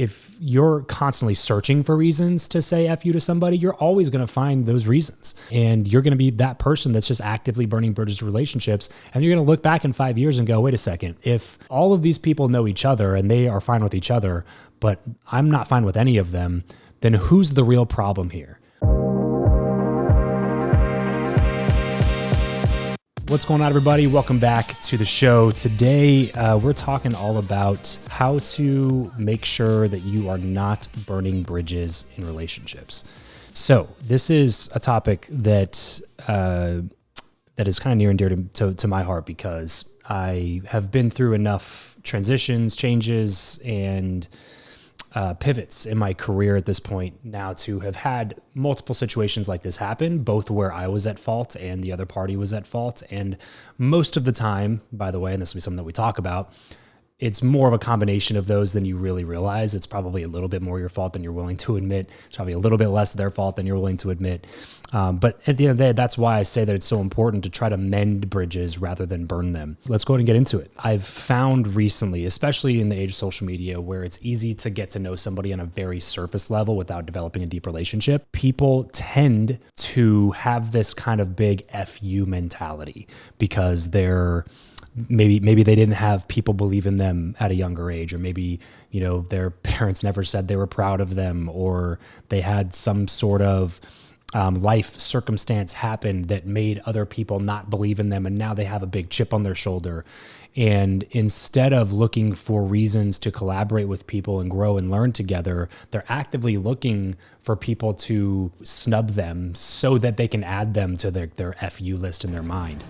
if you're constantly searching for reasons to say F you to somebody, you're always going to find those reasons. And you're going to be that person that's just actively burning bridges to relationships. And you're going to look back in 5 years and go, wait a second, if all of these people know each other and they are fine with each other, but I'm not fine with any of them, then who's the real problem here? What's going on, everybody? Welcome back to the show. Today, we're talking all about how to make sure that you are not burning bridges in relationships. So this is a topic that is kind of near and dear to my heart because I have been through enough transitions, changes, and pivots in my career at this point now to have had multiple situations like this happen, both where I was at fault and the other party was at fault. And most of the time, by the way, and this will be something that we talk about, it's more of a combination of those than you really realize. It's probably a little bit more your fault than you're willing to admit. It's probably a little bit less their fault than you're willing to admit. But at the end of the day, that's why I say that it's so important to try to mend bridges rather than burn them. Let's go ahead and get into it. I've found recently, especially in the age of social media, where it's easy to get to know somebody on a very surface level without developing a deep relationship, people tend to have this kind of big FU mentality because they're maybe they didn't have people believe in them at a younger age, or maybe, you know, their parents never said they were proud of them, or they had some sort of life circumstance happen that made other people not believe in them. And now they have a big chip on their shoulder. And instead of looking for reasons to collaborate with people and grow and learn together, they're actively looking for people to snub them so that they can add them to their FU list in their mind.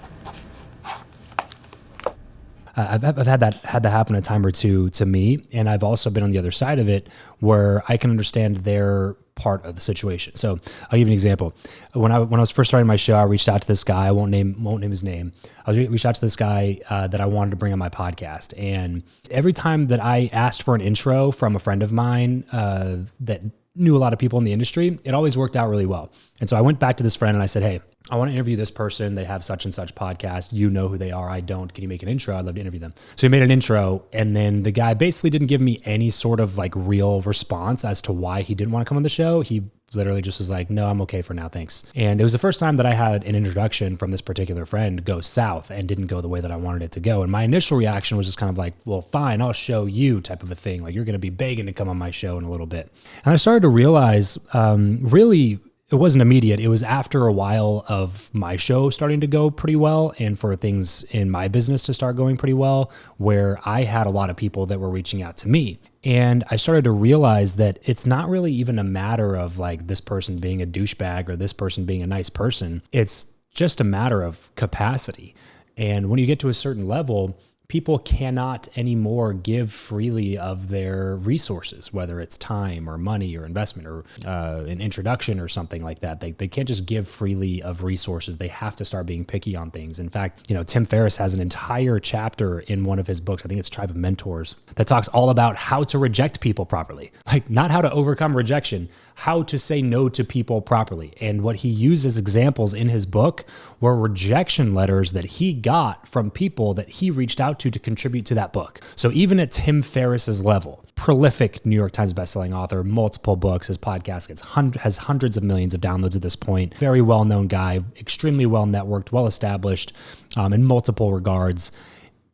I've had that happen a time or two to me, and I've also been on the other side of it where I can understand their part of the situation. So I'll give you an example. When I was first starting my show, I reached out to this guy. I won't name his name. I reached out to this guy that I wanted to bring on my podcast, and every time that I asked for an intro from a friend of mine that knew a lot of people in the industry, it always worked out really well. And so I went back to this friend and I said, hey, I want to interview this person. They have such and such podcast. You know who they are. I don't. Can you make an intro? I'd love to interview them. So he made an intro, and then the guy basically didn't give me any sort of like real response as to why he didn't want to come on the show. He literally just was like, no, I'm okay for now. Thanks. And it was the first time that I had an introduction from this particular friend go south and didn't go the way that I wanted it to go. And my initial reaction was just kind of like, well, fine, I'll show you type of a thing. Like, you're going to be begging to come on my show in a little bit. And I started to realize, really, it wasn't immediate. It was after a while of my show starting to go pretty well and for things in my business to start going pretty well, where I had a lot of people that were reaching out to me. And I started to realize that it's not really even a matter of like this person being a douchebag or this person being a nice person. It's just a matter of capacity. And when you get to a certain level, people cannot anymore give freely of their resources, whether it's time or money or investment or an introduction or something like that. They can't just give freely of resources. They have to start being picky on things. In fact, you know, Tim Ferriss has an entire chapter in one of his books, I think it's Tribe of Mentors, that talks all about how to reject people properly. Like, not how to overcome rejection, how to say no to people properly. And what he uses examples in his book were rejection letters that he got from people that he reached out to contribute to that book. So even at Tim Ferriss's level, prolific New York Times bestselling author, multiple books, his podcast has hundreds of millions of downloads at this point, very well-known guy, extremely well-networked, well-established in multiple regards.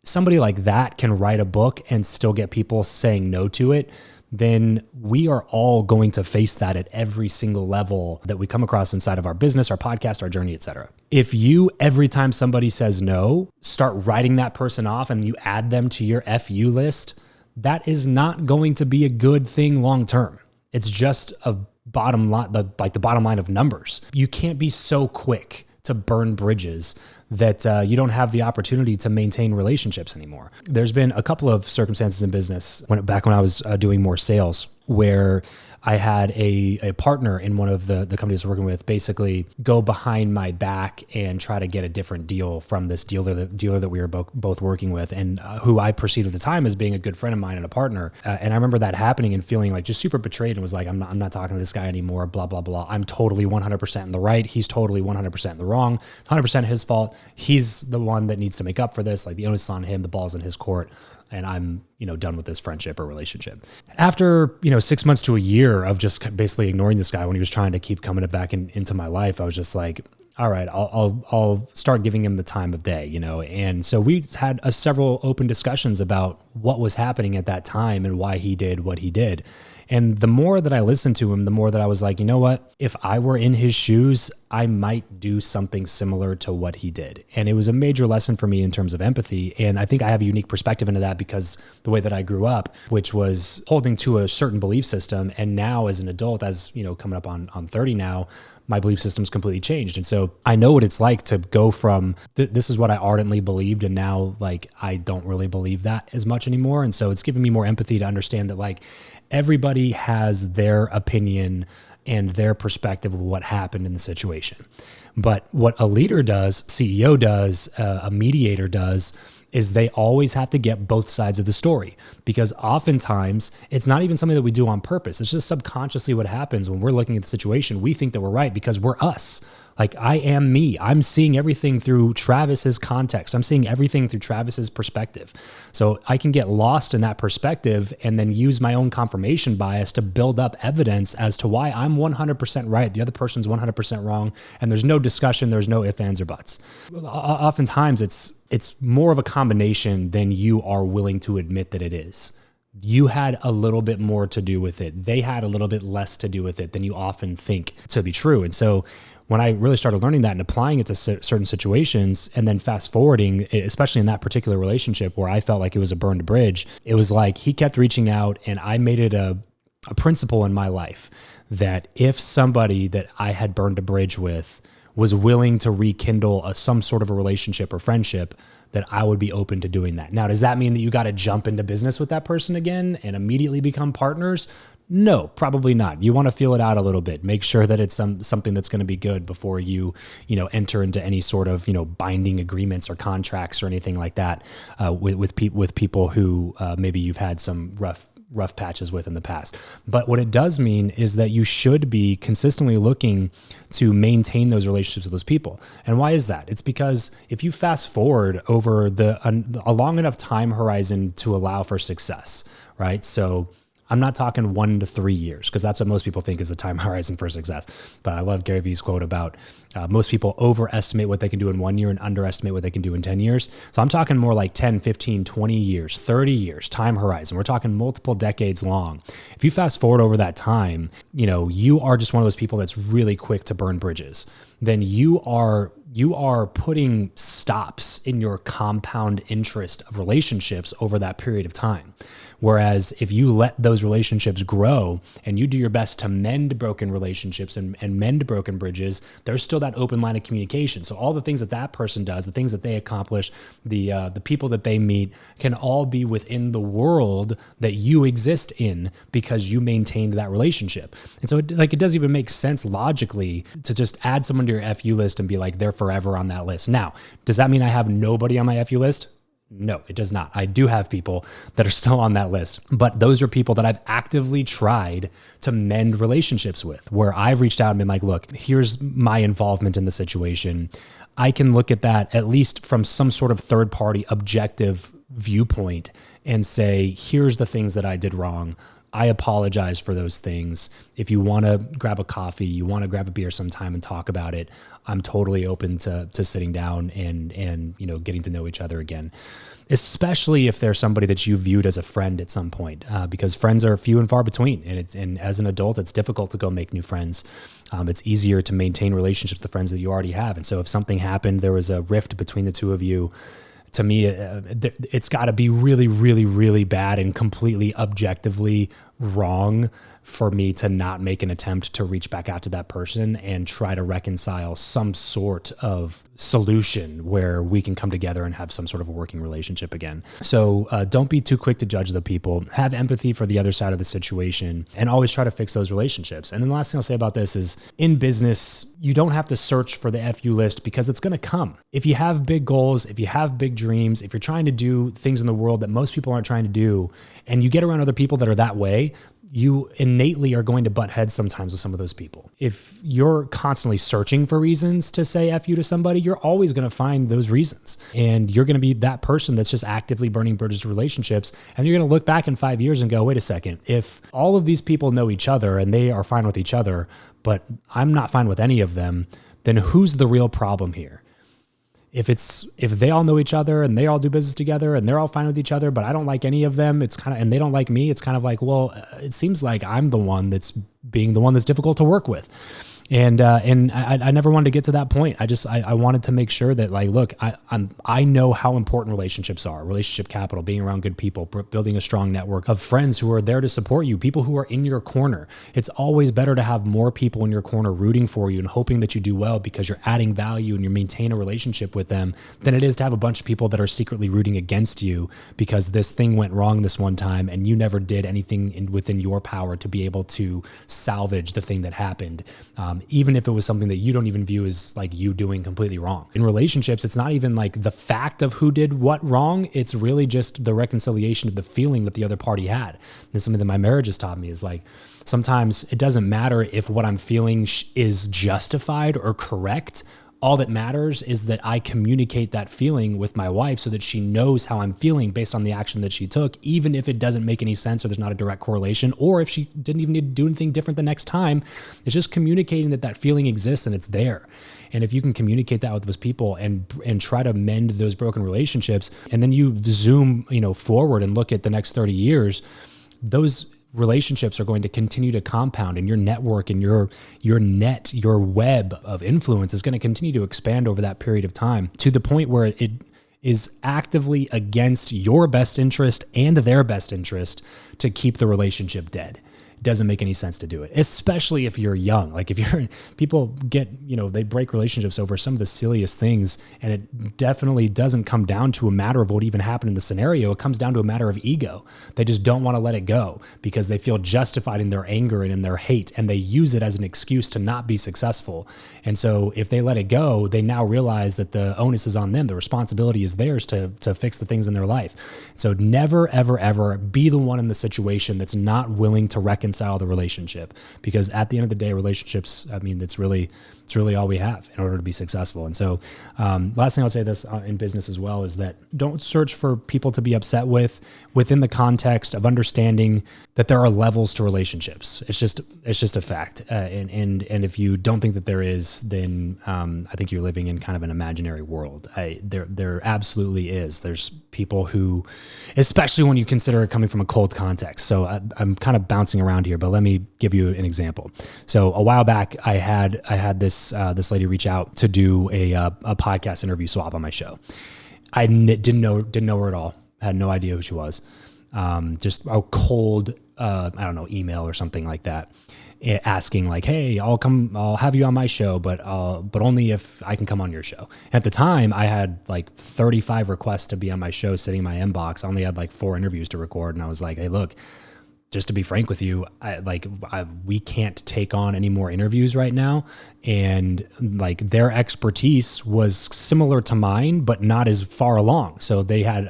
Somebody like that can write a book and still get people saying no to it. Then we are all going to face that at every single level that we come across inside of our business, our podcast, our journey, etc. If you, every time somebody says no, start writing that person off and you add them to your FU list, that is not going to be a good thing long-term. It's just a bottom line, the bottom line of numbers. You can't be so quick to burn bridges that you don't have the opportunity to maintain relationships anymore. There's been a couple of circumstances in business back when I was doing more sales where I had a partner in one of the companies I was working with basically go behind my back and try to get a different deal from this dealer that we were both working with, and who I perceived at the time as being a good friend of mine and a partner. And I remember that happening and feeling like just super betrayed and was like, I'm not talking to this guy anymore, blah, blah, blah. I'm totally 100% in the right. He's totally 100% in the wrong. 100% his fault. He's the one that needs to make up for this. Like, the onus is on him. The ball's in his court. and I'm, done with this friendship or relationship. After, 6 months to a year of just basically ignoring this guy when he was trying to keep coming back into my life, I was just like, all right, I'll start giving him the time of day, And so we had several open discussions about what was happening at that time and why he did what he did. And the more that I listened to him, the more that I was like, you know what? If I were in his shoes, I might do something similar to what he did. And it was a major lesson for me in terms of empathy. And I think I have a unique perspective into that because the way that I grew up, which was holding to a certain belief system. And now as an adult, as coming up on 30 now, my belief system's completely changed. And so I know what it's like to go from this is what I ardently believed, and now like I don't really believe that as much anymore. And so it's given me more empathy to understand that like everybody has their opinion and their perspective of what happened in the situation. But what a leader does, CEO does, a mediator does, is they always have to get both sides of the story, because oftentimes it's not even something that we do on purpose. It's just subconsciously what happens when we're looking at the situation. We think that we're right because we're us. Like I am me. I'm seeing everything through Travis's context. I'm seeing everything through Travis's perspective. So I can get lost in that perspective and then use my own confirmation bias to build up evidence as to why I'm 100% right. The other person's 100% wrong. And there's no discussion. There's no ifs, ands, or buts. Oftentimes it's more of a combination than you are willing to admit that it is. You had a little bit more to do with it. They had a little bit less to do with it than you often think to be true. And so when I really started learning that and applying it to certain situations, and then fast forwarding, especially in that particular relationship where I felt like it was a burned bridge, it was like he kept reaching out, and I made it a principle in my life that if somebody that I had burned a bridge with was willing to rekindle some sort of a relationship or friendship, that I would be open to doing that. Now, does that mean that you got to jump into business with that person again and immediately become partners? No, probably not. You want to feel it out a little bit. Make sure that it's something that's going to be good before you enter into any sort of, binding agreements or contracts or anything like that with people who maybe you've had some rough patches with in the past. But what it does mean is that you should be consistently looking to maintain those relationships with those people. And why is that? It's because if you fast forward over a long enough time horizon to allow for success, right? So I'm not talking 1 to 3 years, because that's what most people think is a time horizon for success. But I love Gary Vee's quote about most people overestimate what they can do in 1 year and underestimate what they can do in 10 years. So I'm talking more like 10, 15, 20 years, 30 years, time horizon. We're talking multiple decades long. If you fast forward over that time, you are just one of those people that's really quick to burn bridges. Then you are putting stops in your compound interest of relationships over that period of time. Whereas if you let those relationships grow and you do your best to mend broken relationships and mend broken bridges, there's still that open line of communication. So all the things that person does, the things that they accomplish, the people that they meet can all be within the world that you exist in because you maintained that relationship. And so it doesn't even make sense logically to just add someone to your FU list and be like, they're forever on that list. Now, does that mean I have nobody on my FU list? No, it does not. I do have people that are still on that list, but those are people that I've actively tried to mend relationships with, where I've reached out and been like, look, here's my involvement in the situation. I can look at that at least from some sort of third party objective viewpoint and say, here's the things that I did wrong. I apologize for those things. If you want to grab a coffee, you want to grab a beer sometime and talk about it, I'm totally open to sitting down and getting to know each other again. Especially if there's somebody that you viewed as a friend at some point, because friends are few and far between. And as an adult, it's difficult to go make new friends. It's easier to maintain relationships with the friends that you already have. And so if something happened, there was a rift between the two of you, to me, it's got to be really, really, really bad and completely objectively wrong for me to not make an attempt to reach back out to that person and try to reconcile some sort of solution where we can come together and have some sort of a working relationship again. So don't be too quick to judge the people. Have empathy for the other side of the situation and always try to fix those relationships. And then the last thing I'll say about this is, in business, you don't have to search for the FU list because it's going to come. If you have big goals, if you have big dreams, if you're trying to do things in the world that most people aren't trying to do, and you get around other people that are that way, you innately are going to butt heads sometimes with some of those people. If you're constantly searching for reasons to say F you to somebody, you're always going to find those reasons. And you're going to be that person that's just actively burning bridges to relationships. And you're going to look back in 5 years and go, wait a second, if all of these people know each other and they are fine with each other, but I'm not fine with any of them, then who's the real problem here? If they all know each other and they all do business together and they're all fine with each other, but I don't like any of them, and they don't like me, it's kind of like, well, it seems like I'm the one that's being the one that's difficult to work with. And I never wanted to get to that point. I wanted to make sure that, like, look, I know how important relationships are, relationship capital, being around good people, building a strong network of friends who are there to support you, people who are in your corner. It's always better to have more people in your corner rooting for you and hoping that you do well because you're adding value and you maintain a relationship with them than it is to have a bunch of people that are secretly rooting against you because this thing went wrong this one time and you never did anything within your power to be able to salvage the thing that happened. Even if it was something that you don't even view as like you doing completely wrong. In relationships, it's not even like the fact of who did what wrong. It's really just the reconciliation of the feeling that the other party had. And this is something that my marriage has taught me is like, sometimes it doesn't matter if what I'm feeling is justified or correct. All that matters is that I communicate that feeling with my wife so that she knows how I'm feeling based on the action that she took, even if it doesn't make any sense or there's not a direct correlation, or if she didn't even need to do anything different the next time. It's just communicating that feeling exists and it's there. And if you can communicate that with those people and try to mend those broken relationships, and then you zoom, forward and look at the next 30 years, those relationships are going to continue to compound, and your network and your net, your web of influence is going to continue to expand over that period of time to the point where it is actively against your best interest and their best interest to keep the relationship dead. It doesn't make any sense to do it, especially if you're young. Like people get, they break relationships over some of the silliest things, and it definitely doesn't come down to a matter of what even happened in the scenario. It comes down to a matter of ego. They just don't want to let it go because they feel justified in their anger and in their hate, and they use it as an excuse to not be successful. And so if they let it go, they now realize that the onus is on them. The responsibility is theirs to fix the things in their life. So never, ever, ever be the one in the situation that's not willing to reconcile the relationship, because at the end of the day, relationships, it's really all we have in order to be successful. And so last thing I'll say this in business as well is that don't search for people to be upset with within the context of understanding that there are levels to relationships. It's just a fact. And if you don't think that there is, then I think you're living in kind of an imaginary world. There absolutely is. There's people who, especially when you consider it coming from a cold context. So I'm kind of bouncing around here, but let me give you an example. So a while back, I had this lady reach out to do a podcast interview swap on my show. I didn't know her at all. Had no idea who she was. Just a cold, email or something like that, asking like, "Hey, I'll have you on my show, but only if I can come on your show." At the time, I had like 35 requests to be on my show sitting in my inbox. I only had like 4 interviews to record, and I was like, "Hey, look, just to be frank with you, we can't take on any more interviews right now." And like their expertise was similar to mine, but not as far along. So they had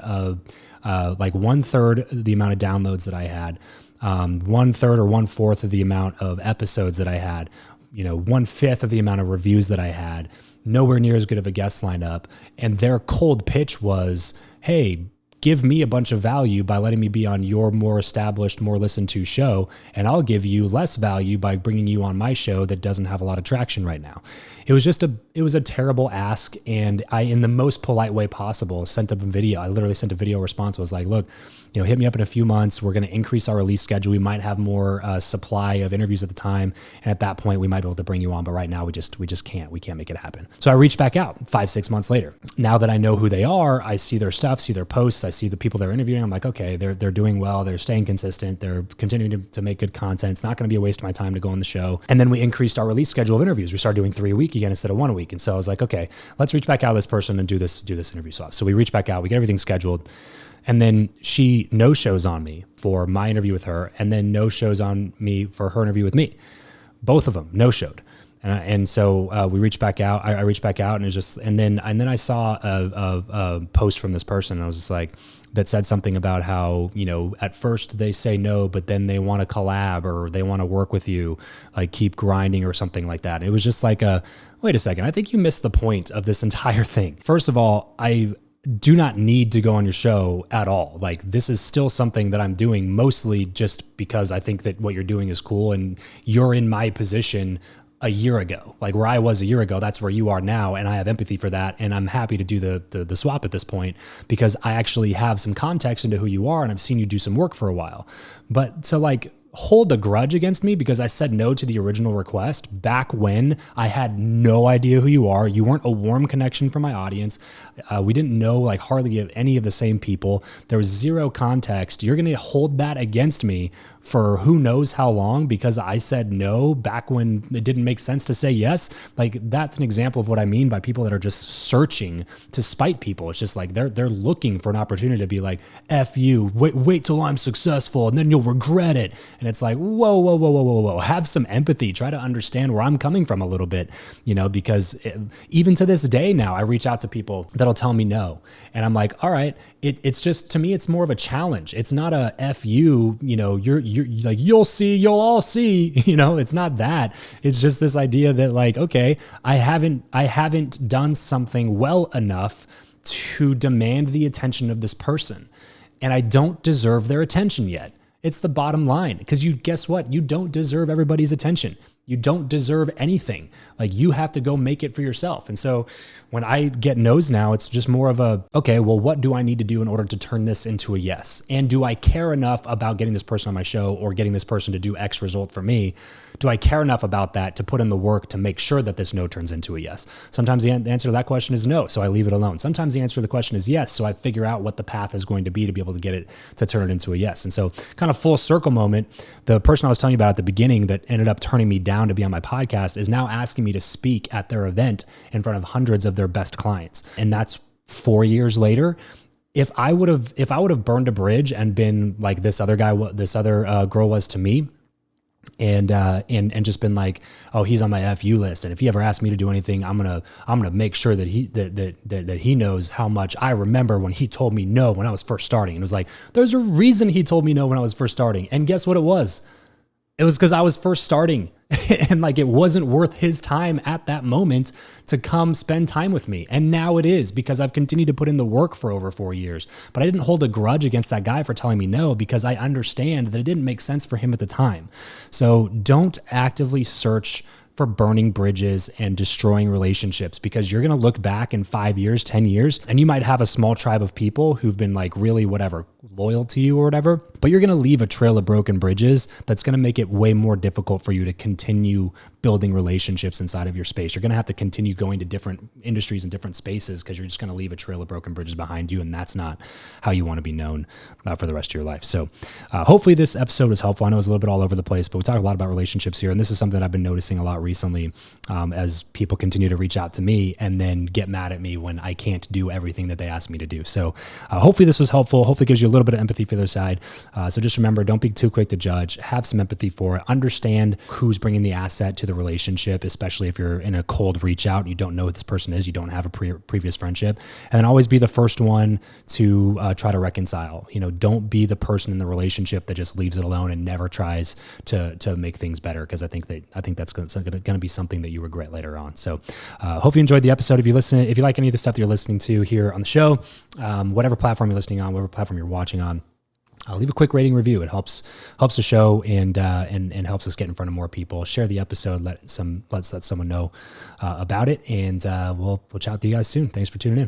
like 1/3 the amount of downloads that I had, 1/3 or 1/4 of the amount of episodes that I had, 1/5 of the amount of reviews that I had, nowhere near as good of a guest lineup. And their cold pitch was, "Hey, give me a bunch of value by letting me be on your more established, more listened to show, and I'll give you less value by bringing you on my show that doesn't have a lot of traction right now." It was a terrible ask, and I, in the most polite way possible, sent up a video. I literally sent a video response. I was like, "Look, hit me up in a few months. We're going to increase our release schedule. We might have more supply of interviews at the time, and at that point, we might be able to bring you on. But right now, we just can't. We can't make it happen." So I reached back out 5-6 months later. Now that I know who they are, I see their stuff, see their posts, I see the people they're interviewing. I'm like, okay, they're doing well. They're staying consistent. They're continuing to make good content. It's not going to be a waste of my time to go on the show. And then we increased our release schedule of interviews. We started doing 3 a week again instead of 1 a week. And so I was like, okay, let's reach back out to this person and do this interview swap. So we reach back out, we get everything scheduled. And then she no-shows on me for my interview with her, and then no-shows on me for her interview with me. Both of them no-showed. And so we reached back out. I reached back out, and it was just, and then I saw a post from this person, and I was just like, that said something about how, at first they say no, but then they want to collab or they want to work with you, like keep grinding or something like that. It was just like wait a second, I think you missed the point of this entire thing. First of all, I do not need to go on your show at all. Like, this is still something that I'm doing mostly just because I think that what you're doing is cool, and you're in my position a year ago, like where I was a year ago, that's where you are now. And I have empathy for that. And I'm happy to do the swap at this point because I actually have some context into who you are. And I've seen you do some work for a while, but to like hold a grudge against me because I said no to the original request back when I had no idea who you are. You weren't a warm connection for my audience. We didn't know like hardly any of the same people. There was zero context. You're going to hold that against me for who knows how long because I said no back when it didn't make sense to say yes. Like, that's an example of what I mean by people that are just searching to spite people. It's just like they're looking for an opportunity to be like, F you, wait till I'm successful and then you'll regret it. And it's like, whoa. Have some empathy. Try to understand where I'm coming from a little bit, because even to this day now, I reach out to people that'll tell me no. And I'm like, all right, it's just, to me, it's more of a challenge. It's not a F you, you're like, you'll all see, it's not that. It's just this idea that like, okay, I haven't done something well enough to demand the attention of this person. And I don't deserve their attention yet. It's the bottom line, because guess what? You don't deserve everybody's attention. You don't deserve anything. Like, you have to go make it for yourself. And so when I get no's now, it's just more of a, okay, well, what do I need to do in order to turn this into a yes? And do I care enough about getting this person on my show or getting this person to do X result for me? Do I care enough about that to put in the work to make sure that this no turns into a yes? Sometimes the answer to that question is no, so I leave it alone. Sometimes the answer to the question is yes, so I figure out what the path is going to be to be able to get it to turn it into a yes. And so, kind of full circle moment, the person I was telling you about at the beginning that ended up turning me down to be on my podcast is now asking me to speak at their event in front of hundreds of their best clients. And that's 4 years later. If I would have burned a bridge and been like this other girl was to me, and just been like, oh, he's on my FU list, and if he ever asks me to do anything, I'm gonna make sure that he knows how much I remember when he told me no when I was first starting. And it was like, there's a reason he told me no when I was first starting, and guess what it was? It was because I was first starting and like it wasn't worth his time at that moment to come spend time with me. And now it is, because I've continued to put in the work for over 4 years. But I didn't hold a grudge against that guy for telling me no, because I understand that it didn't make sense for him at the time. So don't actively search for burning bridges and destroying relationships, because you're going to look back in 5 years, 10 years, and you might have a small tribe of people who've been like really loyal to you or whatever, but you're going to leave a trail of broken bridges that's going to make it way more difficult for you to continue building relationships inside of your space. You're going to have to continue going to different industries and different spaces because you're just going to leave a trail of broken bridges behind you, and that's not how you want to be known for the rest of your life. So hopefully this episode was helpful. I know it's a little bit all over the place, but we talk a lot about relationships here, and this is something that I've been noticing a lot recently as people continue to reach out to me and then get mad at me when I can't do everything that they ask me to do. So hopefully this was helpful. Hopefully it gives you a little bit of empathy for their side. So just remember, don't be too quick to judge. Have some empathy for it. Understand who's bringing the asset to the relationship, especially if you're in a cold reach out and you don't know who this person is, you don't have a previous friendship. And then always be the first one to try to reconcile. Don't be the person in the relationship that just leaves it alone and never tries to make things better, because I think that's going to be something that you regret later on. So hope you enjoyed the episode. If you like any of the stuff that you're listening to here on the show, whatever platform you're listening on, whatever platform you're watching on, leave a quick rating review. It helps the show and helps us get in front of more people. Share the episode. Let's let someone know about it, and we'll chat with you guys soon. Thanks for tuning in.